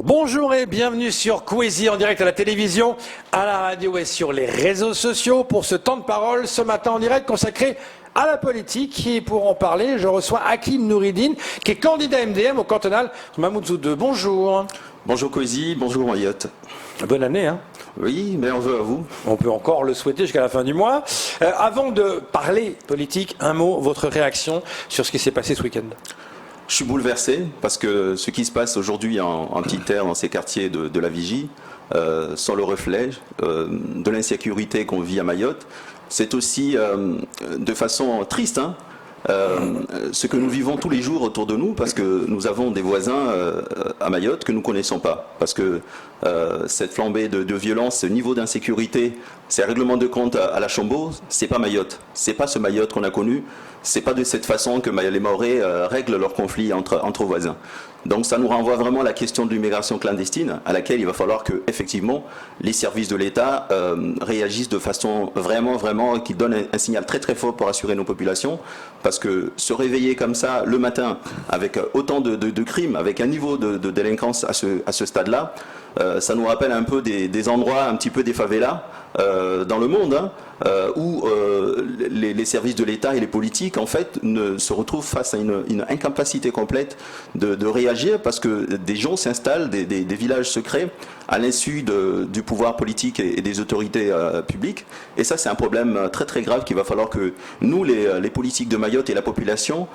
Bonjour et bienvenue sur Kwesi en direct à la télévision, à la radio et sur les réseaux sociaux pour ce temps de parole ce matin en direct consacré à la politique. Et pour en parler, je reçois Hakim Nouridine qui est candidat MDM au cantonal Mamoudzou 2. Bonjour. Bonjour Kwesi, bonjour Mayotte. Bonne année, hein. Oui, mais on veut à vous. On peut encore le souhaiter jusqu'à la fin du mois. Avant de parler politique, un mot, votre réaction sur ce qui s'est passé ce week-end. Je suis bouleversé parce que ce qui se passe aujourd'hui en petite terre dans ces quartiers de la Vigie sont le reflet de l'insécurité qu'on vit à Mayotte. C'est aussi de façon triste ce que nous vivons tous les jours autour de nous parce que nous avons des voisins à Mayotte que nous ne connaissons pas. Parce que cette flambée de violence, ce niveau d'insécurité, ces règlements de compte à la Chambaud, c'est pas Mayotte. C'est pas ce Mayotte qu'on a connu. C'est pas de cette façon que les Mahorais règlent leurs conflits entre voisins. Donc ça nous renvoie vraiment à la question de l'immigration clandestine, à laquelle il va falloir que effectivement les services de l'État réagissent de façon vraiment qui donne un signal très fort pour assurer nos populations, parce que se réveiller comme ça le matin avec autant de crimes, avec un niveau de délinquance à ce stade-là, ça nous rappelle un peu des endroits, un petit peu des favelas dans le monde, où les services de l'État et les politiques en fait se retrouvent face à une incapacité complète de réagir, parce que des gens s'installent, des villages secrets à l'insu du pouvoir politique et des autorités publiques, et ça c'est un problème très grave qu'il va falloir que nous les politiques de Mayotte et la population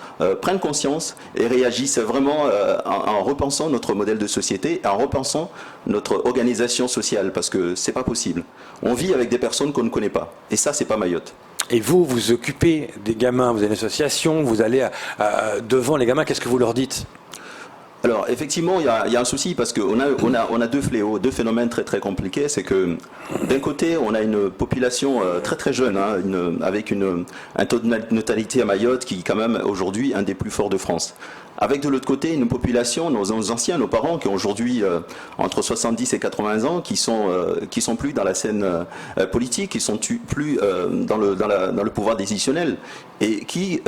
prennent conscience et réagissent vraiment en repensant notre modèle de société, en repensant notre organisation sociale, parce que c'est pas possible. On vit avec des personnes qu'on ne connaît pas, et ça c'est pas Mayotte. Et vous occupez des gamins, vous avez une association, vous allez devant les gamins, qu'est-ce que vous leur dites ? Alors effectivement, il y a un souci parce qu'on a deux fléaux, deux phénomènes très compliqués. C'est que d'un côté, on a une population très jeune, avec un taux de natalité à Mayotte qui est quand même aujourd'hui un des plus forts de France. Avec de l'autre côté une population, nos anciens, nos parents qui ont aujourd'hui entre 70 et 80 ans, qui sont plus dans la scène politique, qui sont plus dans le pouvoir décisionnel, et qui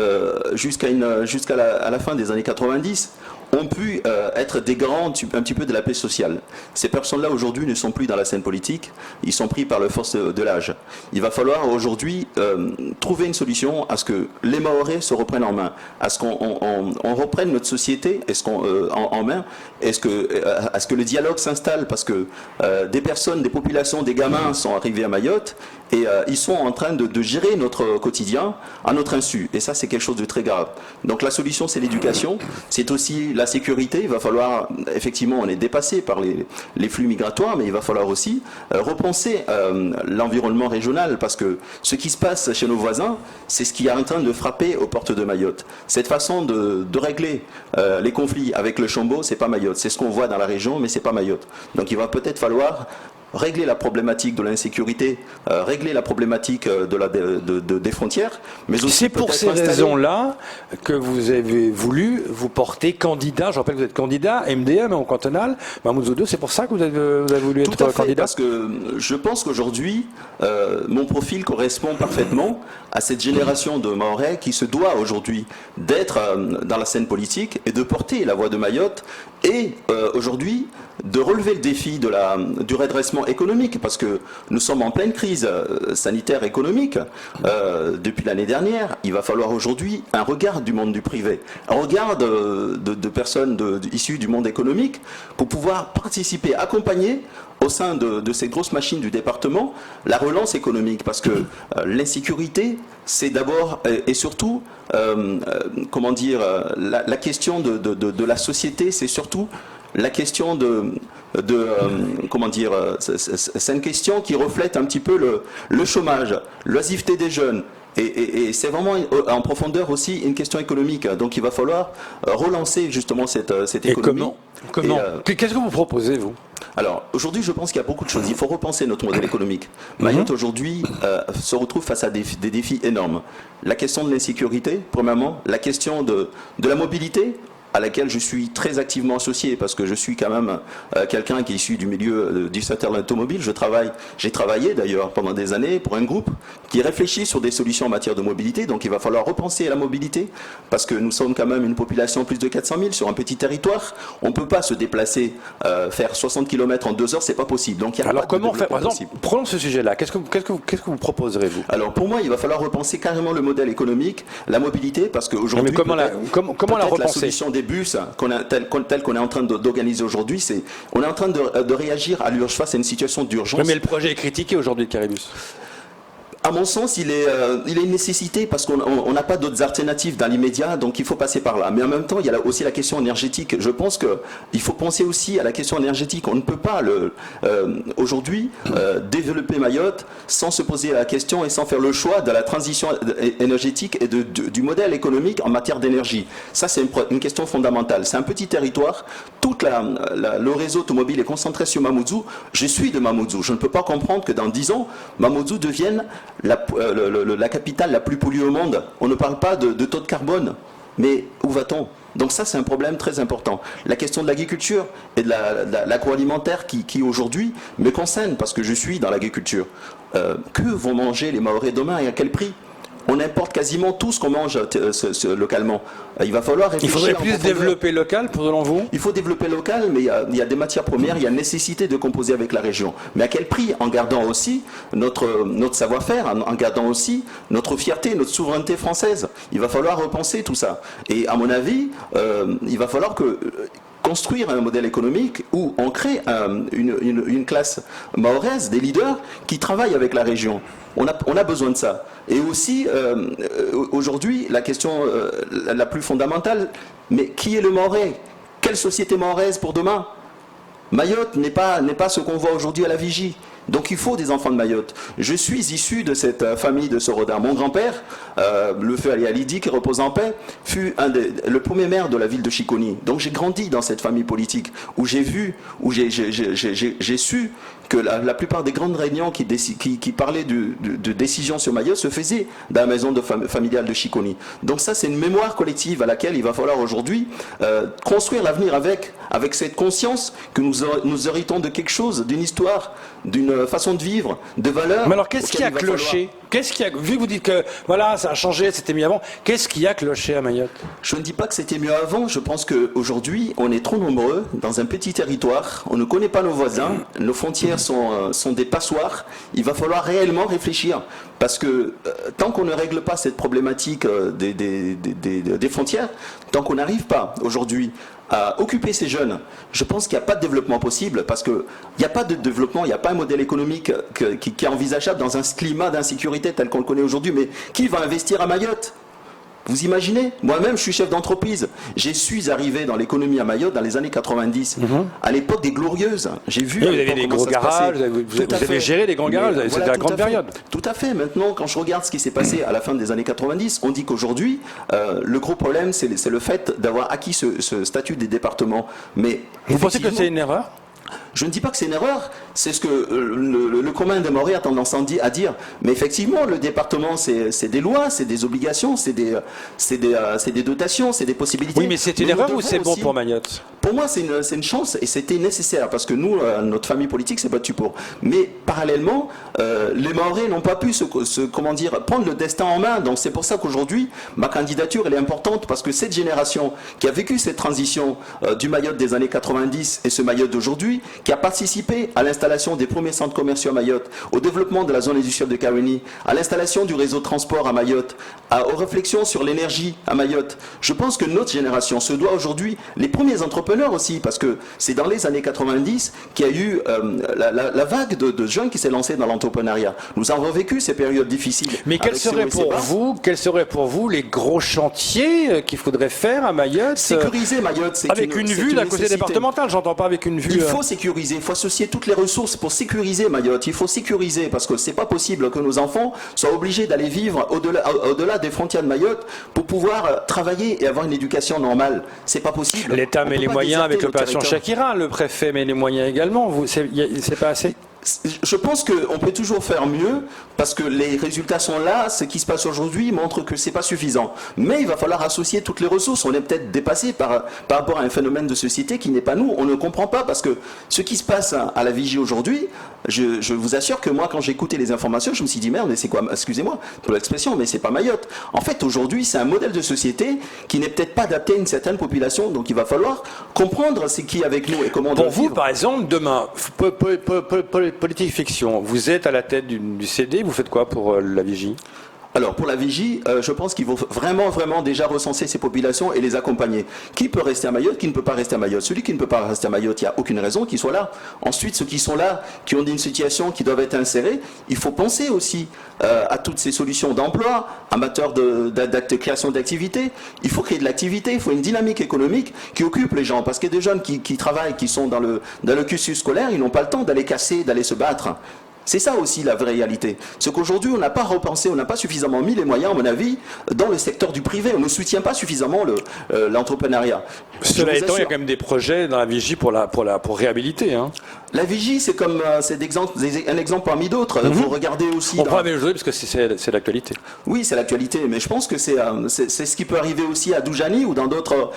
jusqu'à la fin des années 90 ont pu être des garants un petit peu de la paix sociale. Ces personnes-là aujourd'hui ne sont plus dans la scène politique, ils sont pris par la force de l'âge. Il va falloir aujourd'hui trouver une solution à ce que les Mahorais se reprennent en main, à ce qu'on reprenne notre société en main, à ce que le dialogue s'installe, parce que des personnes, des populations, des gamins sont arrivés à Mayotte et ils sont en train de gérer notre quotidien à notre insu. Et ça, c'est quelque chose de très grave. Donc la solution, c'est l'éducation, c'est aussi la sécurité. Il va falloir, effectivement, on est dépassé par les flux migratoires, mais il va falloir aussi repenser l'environnement régional, parce que ce qui se passe chez nos voisins, c'est ce qui est en train de frapper aux portes de Mayotte. Cette façon de régler les conflits avec le Chambaud, c'est pas Mayotte. C'est ce qu'on voit dans la région, mais c'est pas Mayotte. Donc il va peut-être falloir régler la problématique de l'insécurité, régler la problématique des frontières, mais aussi c'est pour ces raisons-là que vous avez voulu vous porter candidat. Je rappelle que vous êtes candidat MDM au cantonal Mamoudzou 2. C'est pour ça que vous avez voulu être candidat. Parce que je pense qu'aujourd'hui, mon profil correspond parfaitement à cette génération de Mahorais qui se doit aujourd'hui d'être dans la scène politique et de porter la voix de Mayotte, et aujourd'hui de relever le défi du redressement économique, parce que nous sommes en pleine crise sanitaire économique depuis l'année dernière. Il va falloir aujourd'hui un regard du monde du privé, un regard de personnes issues du monde économique pour pouvoir participer, accompagner au sein de ces grosses machines du département la relance économique, parce que l'insécurité, c'est d'abord et surtout la question de la société, c'est surtout la question c'est une question qui reflète un petit peu le chômage, l'oisiveté des jeunes. Et c'est vraiment en profondeur aussi une question économique. Donc il va falloir relancer justement cette économie. Et comment qu'est-ce que vous proposez, vous ? Alors aujourd'hui, je pense qu'il y a beaucoup de choses. Il faut repenser notre modèle économique. Mayotte aujourd'hui se retrouve face à des défis énormes. La question de l'insécurité, premièrement, la question de la mobilité. à laquelle je suis très activement associé parce que je suis quand même quelqu'un qui est issu du milieu du secteur de l'automobile. J'ai travaillé d'ailleurs pendant des années pour un groupe qui réfléchit sur des solutions en matière de mobilité. Donc il va falloir repenser la mobilité parce que nous sommes quand même une population de plus de 400 000 sur un petit territoire. On ne peut pas se déplacer, faire 60 km en 2 heures, c'est pas possible. Donc il y a alors pas comment de faire? Par développement exemple, prenons ce sujet-là. Qu'est-ce que vous proposerez, vous? Alors pour moi, il va falloir repenser carrément le modèle économique, la mobilité, parce qu'aujourd'hui, comment la repenser? La solution des bus, telle qu'on est en train d'organiser aujourd'hui, c'est on est en train de réagir à l'urgence face à une situation d'urgence. Oui, mais le projet est critiqué aujourd'hui de Caribus. À mon sens, il est une nécessité parce qu'on n'a pas d'autres alternatives dans l'immédiat, donc il faut passer par là. Mais en même temps, il y a aussi la question énergétique. Je pense qu'il faut penser aussi à la question énergétique. On ne peut pas aujourd'hui développer Mayotte sans se poser la question et sans faire le choix de la transition énergétique et du modèle économique en matière d'énergie. Ça, c'est une question fondamentale. C'est un petit territoire. Tout le réseau automobile est concentré sur Mamoudzou. Je suis de Mamoudzou. Je ne peux pas comprendre que dans 10 ans, Mamoudzou devienne la capitale la plus polluée au monde. On ne parle pas de taux de carbone, mais où va-t-on? Donc ça, c'est un problème très important. La question de l'agriculture et de l'agroalimentaire qui aujourd'hui me concerne parce que je suis dans l'agriculture. Que vont manger les Mahorais demain et à quel prix? On importe quasiment tout ce qu'on mange localement. Il va falloir réfléchir. Il faudrait plus développer local, selon vous? Il faut développer local, mais il y a des matières premières, il y a nécessité de composer avec la région. Mais à quel prix? En gardant aussi notre savoir-faire, en gardant aussi notre fierté, notre souveraineté française. Il va falloir repenser tout ça. Et à mon avis, il va falloir construire un modèle économique où on crée une classe mahoraise, des leaders qui travaillent avec la région. On a besoin de ça. Et aussi, aujourd'hui, la question la plus fondamentale, mais qui est le Mahorais? Quelle société mahoraise pour demain? Mayotte n'est pas ce qu'on voit aujourd'hui à la vigie. Donc il faut des enfants de Mayotte. Je suis issu de cette famille de Soroda. Mon grand-père, le feu Ali Alidi, qui repose en paix, fut le premier maire de la ville de Chiconi. Donc j'ai grandi dans cette famille politique où j'ai su que la plupart des grandes réunions qui parlaient de décisions sur Mayotte se faisaient dans la maison familiale de Chiconi. Donc ça, c'est une mémoire collective à laquelle il va falloir aujourd'hui construire l'avenir avec cette conscience que nous héritons de quelque chose, d'une histoire, d'une façon de vivre, de valeurs. Mais alors, qu'est-ce qui a cloché? Vu que vous dites que voilà, ça a changé, c'était mieux avant, qu'est-ce qui a cloché à Mayotte? Je ne dis pas que c'était mieux avant, je pense qu'aujourd'hui, on est trop nombreux dans un petit territoire, on ne connaît pas nos voisins, nos frontières sont des passoires. Il va falloir réellement réfléchir, parce que tant qu'on ne règle pas cette problématique des frontières, tant qu'on n'arrive pas aujourd'hui à occuper ces jeunes, je pense qu'il n'y a pas de développement possible, parce qu'il n'y a pas de développement, il n'y a pas un modèle économique qui est envisageable dans un climat d'insécurité tel qu'on le connaît aujourd'hui. Mais qui va investir à Mayotte? Vous imaginez? Moi-même, je suis chef d'entreprise. Je suis arrivé dans l'économie à Mayotte dans les années 90, à l'époque des Glorieuses. J'ai vu. Oui, vous avez des gros garages, vous avez géré des grands garages, c'était la grande période. Tout à fait. Maintenant, quand je regarde ce qui s'est passé à la fin des années 90, on dit qu'aujourd'hui, le gros problème, c'est le fait d'avoir acquis ce statut des départements. Mais vous pensez que c'est une erreur? Je ne dis pas que c'est une erreur, c'est ce que le commun des Mahorais a tendance à dire. Mais effectivement, le département, c'est des lois, c'est des obligations, c'est des dotations, c'est des possibilités. Oui, mais c'est une erreur ou c'est bon pour Mayotte? Pour moi, c'est une chance et c'était nécessaire parce que nous, notre famille politique s'est battue pour. Mais parallèlement, les Mahorais n'ont pas pu prendre le destin en main. Donc c'est pour ça qu'aujourd'hui, ma candidature, elle est importante parce que cette génération qui a vécu cette transition du Mayotte des années 90 et ce Mayotte d'aujourd'hui, qui a participé à l'installation des premiers centres commerciaux à Mayotte, au développement de la zone industrielle de Kaweni, à l'installation du réseau de transport à Mayotte, aux réflexions sur l'énergie à Mayotte. Je pense que notre génération se doit aujourd'hui, les premiers entrepreneurs aussi, parce que c'est dans les années 90 qu'il y a eu la vague de jeunes qui s'est lancée dans l'entrepreneuriat. Nous avons vécu ces périodes difficiles. Mais quels seraient pour vous les gros chantiers qu'il faudrait faire à Mayotte? Sécuriser Mayotte, c'est avec une vue d'un côté départemental, j'entends pas avec une vue. Il faut sécuriser, il faut associer toutes les ressources pour sécuriser Mayotte. Il faut sécuriser parce que c'est pas possible que nos enfants soient obligés d'aller vivre au-delà des frontières de Mayotte pour pouvoir travailler et avoir une éducation normale. C'est pas possible. L'État met les moyens avec l'opération Shakira, le préfet met les moyens également. C'est pas assez? Je pense qu'on peut toujours faire mieux parce que les résultats sont là. Ce qui se passe aujourd'hui montre que c'est pas suffisant. Mais il va falloir associer toutes les ressources. On est peut-être dépassé par rapport à un phénomène de société qui n'est pas nous. On ne comprend pas parce que ce qui se passe à la vigie aujourd'hui, je vous assure que moi, quand j'ai écouté les informations, je me suis dit merde, mais c'est quoi? Excusez-moi pour l'expression, mais c'est pas Mayotte. En fait, aujourd'hui, c'est un modèle de société qui n'est peut-être pas adapté à une certaine population. Donc, il va falloir comprendre ce qui est avec nous et comment on doit Pour vous, vivre. par exemple, demain, politique fiction, vous êtes à la tête du CD, vous faites quoi pour la vigie? Alors pour la vigie, je pense qu'il faut vraiment déjà recenser ces populations et les accompagner. Qui peut rester à Mayotte, qui ne peut pas rester à Mayotte? Celui qui ne peut pas rester à Mayotte, il n'y a aucune raison qu'il soit là. Ensuite, ceux qui sont là, qui ont une situation, qui doivent être insérés, il faut penser aussi à toutes ces solutions d'emploi, en matière de création d'activités. Il faut créer de l'activité, il faut une dynamique économique qui occupe les gens. Parce qu'il y a des jeunes qui travaillent, qui sont dans le cursus scolaire, ils n'ont pas le temps d'aller casser, d'aller se battre. C'est ça aussi la vraie réalité. C'est qu'aujourd'hui, on n'a pas repensé, on n'a pas suffisamment mis les moyens, à mon avis, dans le secteur du privé. On ne soutient pas suffisamment l'entrepreneuriat. Cela étant, il y a quand même des projets dans la vigie pour réhabiliter. Hein. La vigie, c'est un exemple parmi d'autres. Il faut regarder aussi. On prend la même chose parce que c'est l'actualité. Oui, c'est l'actualité, mais je pense que c'est ce qui peut arriver aussi à Doujani ou dans d'autres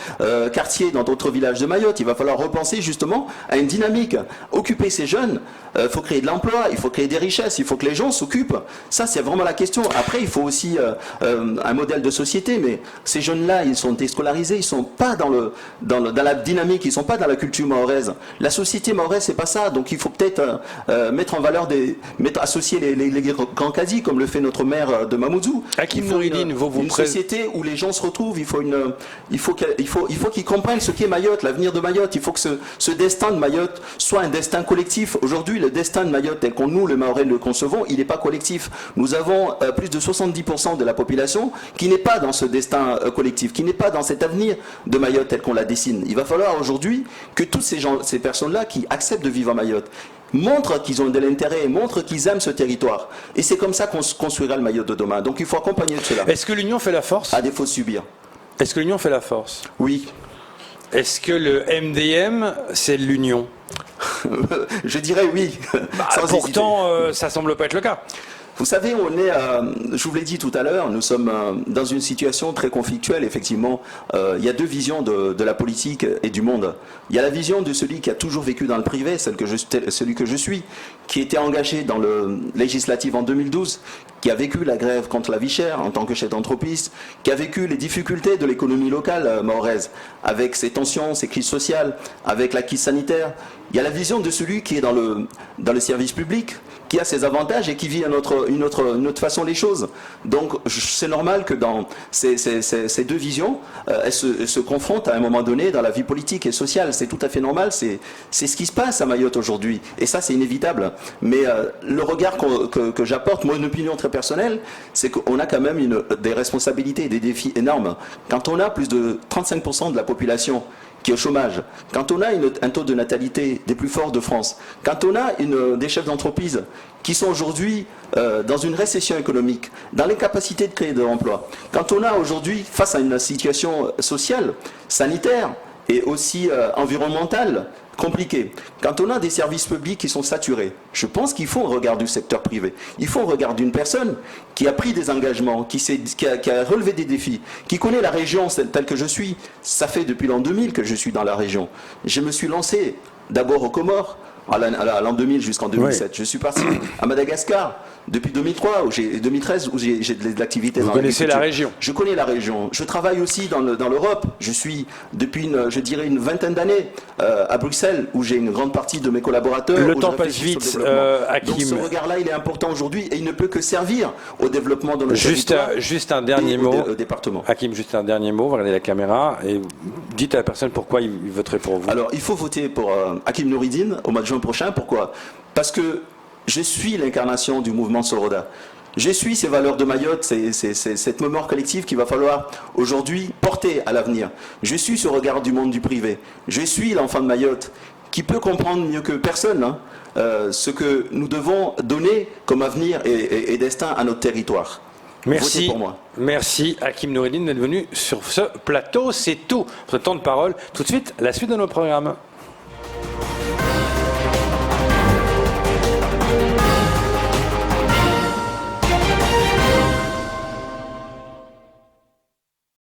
quartiers, dans d'autres villages de Mayotte. Il va falloir repenser justement à une dynamique. Occuper ces jeunes, il faut créer de l'emploi, il faut créer des richesses, il faut que les gens s'occupent. Ça, c'est vraiment la question. Après, il faut aussi un modèle de société, mais ces jeunes-là, ils sont déscolarisés, ils sont pas dans la dynamique, ils sont pas dans la culture mahoraise. La société mahoraise, c'est pas ça. Donc il faut peut-être mettre en valeur associer les grands cadis, comme le fait notre maire de Mamoudzou. Hakim Nouridine, une société où les gens se retrouvent. Il faut qu'ils comprennent ce qu'est Mayotte, l'avenir de Mayotte. Il faut que ce destin de Mayotte soit un destin collectif. Aujourd'hui, le destin de Mayotte, tel qu'on nous, les Mahorais, le concevons, il n'est pas collectif. Nous avons plus de 70% de la population qui n'est pas dans ce destin collectif, qui n'est pas dans cet avenir de Mayotte tel qu'on la dessine. Il va falloir aujourd'hui que toutes ces personnes-là qui acceptent de vivre à Mayotte montrent qu'ils ont de l'intérêt, montrent qu'ils aiment ce territoire. Et c'est comme ça qu'on construira le Mayotte de demain. Donc il faut accompagner de cela. Est-ce que l'union fait la force? À défaut de subir. Est-ce que l'union fait la force? Oui. Est-ce que le MDM, c'est l'union? Je dirais oui. Pourtant, ça semble pas être le cas. Vous savez, je vous l'ai dit tout à l'heure, nous sommes dans une situation très conflictuelle, effectivement. Il y a deux visions de la politique et du monde. Il y a la vision de celui qui a toujours vécu dans le privé, celui que je suis, qui était engagé dans le législatif en 2012, qui a vécu la grève contre la vie chère en tant que chef d'entreprise, qui a vécu les difficultés de l'économie locale mahoraise, avec ses tensions, ses crises sociales, avec la crise sanitaire. Il y a la vision de celui qui est dans le service public, qui a ses avantages et qui vit une autre façon les choses. Donc c'est normal que dans ces deux visions, elles se confrontent à un moment donné dans la vie politique et sociale. C'est tout à fait normal, c'est ce qui se passe à Mayotte aujourd'hui. Et ça, c'est inévitable. Mais le regard que j'apporte, moi, une opinion très personnelle, c'est qu'on a quand même des responsabilités et des défis énormes. Quand on a plus de 35% de la population qui est au chômage, quand on a un taux de natalité des plus forts de France, quand on a des chefs d'entreprise qui sont aujourd'hui dans une récession économique, dans l'incapacité de créer de l'emploi, quand on a aujourd'hui, face à une situation sociale, sanitaire et aussi environnementale, compliqué. Quand on a des services publics qui sont saturés, je pense qu'il faut un regard du secteur privé. Il faut un regard d'une personne qui a pris des engagements, qui a relevé des défis, qui connaît la région telle que je suis. Ça fait depuis l'an 2000 que je suis dans la région. Je me suis lancé d'abord aux Comores, à l'an 2000 jusqu'en 2007. Oui. Je suis parti à Madagascar depuis 2003 2013 où j'ai de l'activité dans l'agriculture. Vous connaissez la région? Je connais la région. Je travaille aussi dans l'Europe. Je suis depuis une vingtaine d'années à Bruxelles où j'ai une grande partie de mes collaborateurs. Le temps passe vite, Hakim. Donc ce regard-là, il est important aujourd'hui et il ne peut que servir au développement de notre territoire. Juste un dernier mot. Au département. Hakim, juste un dernier mot. Regardez la caméra et dites à la personne pourquoi il voterait pour vous. Alors, il faut voter pour Hakim Nouridine au mois de juin prochain. Pourquoi? Parce que je suis l'incarnation du mouvement Soroda. Je suis ces valeurs de Mayotte, cette mémoire collective qu'il va falloir aujourd'hui porter à l'avenir. Je suis ce regard du monde du privé. Je suis l'enfant de Mayotte qui peut comprendre mieux que personne ce que nous devons donner comme avenir et destin à notre territoire. Merci. Votez pour moi. Merci Hakim Nouridine d'être venu sur ce plateau. C'est tout pour ce temps de parole. Tout de suite, la suite de nos programmes.